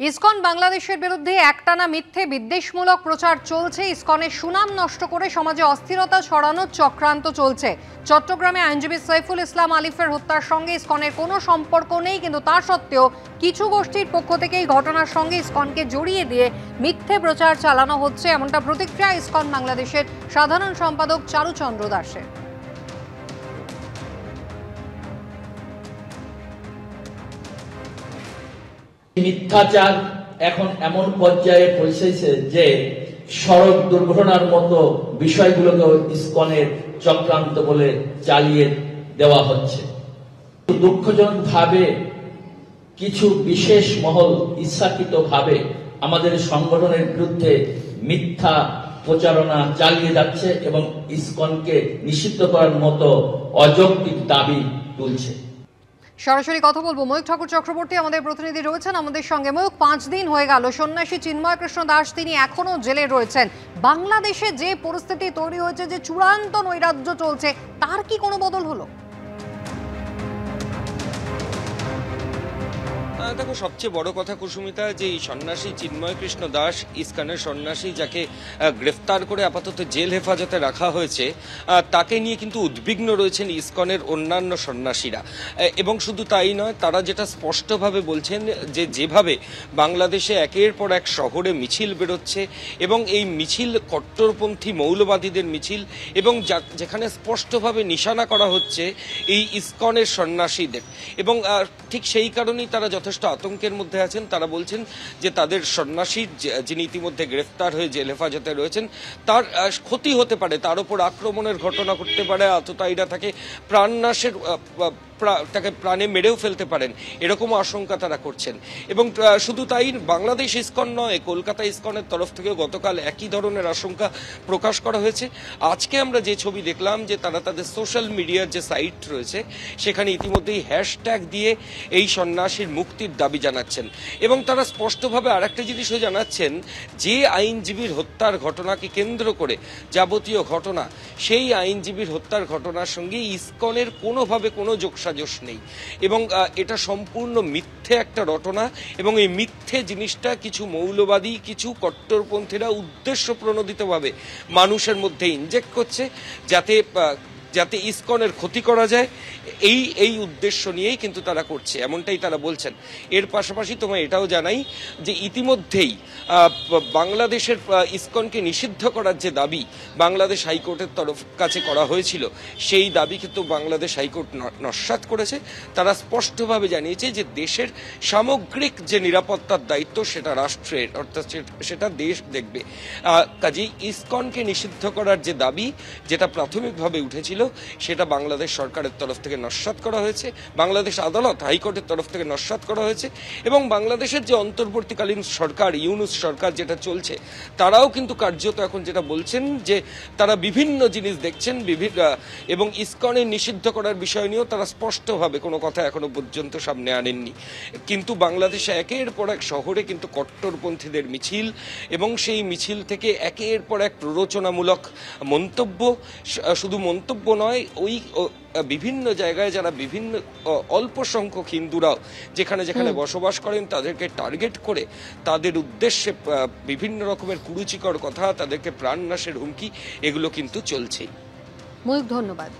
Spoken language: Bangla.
ইসকন বাংলাদেশের বিরুদ্ধে একটানা মিথ্যে বিদ্বেষমূলক প্রচার চলছে। ইসকনের সুনাম নষ্ট করে সমাজে অস্থিরতা ছড়ানোর চক্রান্ত চলছে। চট্টগ্রামে আইনজীবী সাইফুল ইসলাম আলিফের হত্যার সঙ্গে ইসকনের কোনো সম্পর্ক নেই, কিন্তু তা সত্ত্বেও কিছু গোষ্ঠীর পক্ষ থেকে এই ঘটনার সঙ্গে ইসকনকে জড়িয়ে দিয়ে মিথ্যে প্রচার চালানো হচ্ছে, এমনটা প্রতিক্রিয়া ইসকন বাংলাদেশের সাধারণ সম্পাদক চারুচন্দ্র দাসের। মিথ্যাচার এখন এমন পর্যায়ে পৌঁছেছে যে সড়ক দুর্ঘটনার মতো বিষয়গুলোকে ইসকনের চক্রান্ত বলে চালিয়ে দেওয়া হচ্ছে। দুঃখজনকভাবে কিছু বিশেষ মহল ইচ্ছাকৃতভাবে আমাদের সংগঠনের বিরুদ্ধে মিথ্যা প্রচারণা চালিয়ে যাচ্ছে এবং ইসকনকে নিষিদ্ধ করার মতো অযৌক্তিক দাবি তুলছে। সরাসরি কথা বলবো ময়ূক ঠাকুর চক্রবর্তী, আমাদের প্রতিনিধি রয়েছেন আমাদের সঙ্গে। ময়ূক, 5 দিন হয়ে গেল সন্ন্যাসী চিন্ময় কৃষ্ণ দাস তিনি এখনো জেলে রয়েছেন। বাংলাদেশে যে পরিস্থিতি তৈরি হয়েছে, যে চূড়ান্ত নৈরাজ্য চলছে, তার কি কোনো বদল হলো? দেখো, সবচেয়ে বড় কথা কুসুমিতা, যে এই সন্ন্যাসী চিন্ময় কৃষ্ণ দাস, ইসকনের সন্ন্যাসী, যাকে গ্রেফতার করে আপাতত জেল হেফাজতে রাখা হয়েছে, তাকে নিয়ে কিন্তু উদ্বিগ্ন রয়েছেন ইসকনের অন্যান্য সন্ন্যাসীরা। এবং শুধু তাই নয়, তারা যেটা স্পষ্টভাবে বলছেন যে যেভাবে বাংলাদেশে একের পর এক শহরে মিছিল বেরোচ্ছে এবং এই মিছিল কট্টরপন্থী মৌলবাদীদের মিছিল, এবং যেখানে স্পষ্টভাবে নিশানা করা হচ্ছে এই ইসকনের সন্ন্যাসীদের, এবং ঠিক সেই কারণেই তারা যথেষ্ট আতঙ্কের মধ্যে আছেন। তারা বলছেন যে তাদের সন্ন্যাসীর যিনি ইতিমধ্যে গ্রেফতার হয়ে জেল হেফাজতে রয়েছেন, তার ক্ষতি হতে পারে, তার উপর আক্রমণের ঘটনা ঘটতে পারে, আততায়ীরা তাকে প্রাণনাশের তাকে প্রাণে মেরেও ফেলতে পারেন, এরকম আশঙ্কা তারা করছেন। এবং শুধু তাই, বাংলাদেশ ইসকন নয়, কলকাতা ইসকনের তরফ থেকেও গতকাল একই ধরনের আশঙ্কা প্রকাশ করা হয়েছে। আজকে আমরা যে ছবি দেখলাম, যে তারা তাদের সোশ্যাল মিডিয়ার যে সাইট রয়েছে সেখানে ইতিমধ্যেই হ্যাশট্যাগ দিয়ে এই সন্ন্যাসীর মুক্তির দাবি জানাচ্ছেন। এবং তারা স্পষ্টভাবে আরেকটা জিনিসও জানাচ্ছেন, যে আইনজীবীর হত্যার ঘটনাকে কেন্দ্র করে যাবতীয় ঘটনা, সেই আইনজীবীর হত্যার ঘটনার সঙ্গে ইসকনের কোনোভাবে কোনো যোগসাজশ নেই, এবং এটা সম্পূর্ণ মিথ্যে একটা রটনা। এবং এই মিথ্যে জিনিসটা কিছু মৌলবাদী, কিছু কট্টরপন্থীরা উদ্দেশ্য প্রণোদিতভাবে মানুষের মধ্যে ইনজেক্ট করছে, যাতে ইসকনের ক্ষতি করা যায়, এই উদ্দেশ্য নিয়েই কিন্তু তারা করছে, এমনটাই তারা বলছেন। এর পাশাপাশি তোমায় এটাও জানাই যে ইতিমধ্যেই বাংলাদেশের ইসকনকে নিষিদ্ধ করার যে দাবি বাংলাদেশ হাইকোর্টের কাছে করা হয়েছিল, সেই দাবি কিন্তু বাংলাদেশ হাইকোর্ট নস্যাৎ করেছে। তারা স্পষ্টভাবে জানিয়েছে যে দেশের সামগ্রিক যে নিরাপত্তার দায়িত্ব সেটা রাষ্ট্রের, অর্থাৎ সেটা দেশ দেখবে। কাজেই ইসকনকে নিষিদ্ধ করার যে দাবি, যেটা প্রাথমিকভাবে উঠেছিল, সেটা বাংলাদেশ সরকারের তরফ থেকে নস্যাৎ করা হয়েছে, বাংলাদেশ আদালত হাইকোর্টের তরফ থেকে নস্যাৎ করা হয়েছে। এবং বাংলাদেশের যে অন্তর্বর্তীকালীন সরকার, ইউনূস সরকার যেটা চলছে, তারাও কিন্তু কার্যত এখন যেটা বলছেন যে তারা বিভিন্ন জিনিস দেখছেন, এবং ইসকনের নিষিদ্ধ করার বিষয় নিয়েও তারা স্পষ্টভাবে কোনো কথা এখনো পর্যন্ত সামনে আনেননি। কিন্তু বাংলাদেশে একের পর এক শহরে কিন্তু কট্টরপন্থীদের মিছিল, এবং সেই মিছিল থেকে একের পর এক প্ররোচনামূলক মন্তব্য, শুধু মন্তব্য নয়, ওই বিভিন্ন জায়গায় যারা বিভিন্ন অল্প সংখ্যক হিন্দুরাও যেখানে যেখানে বসবাস করেন তাদেরকে টার্গেট করে তাদের উদ্দেশ্যে বিভিন্ন রকমের কুরুচিকর কথা, তাদেরকে প্রাণনাশের হুমকি, এগুলো কিন্তু চলছেই। ময়ূক, ধন্যবাদ।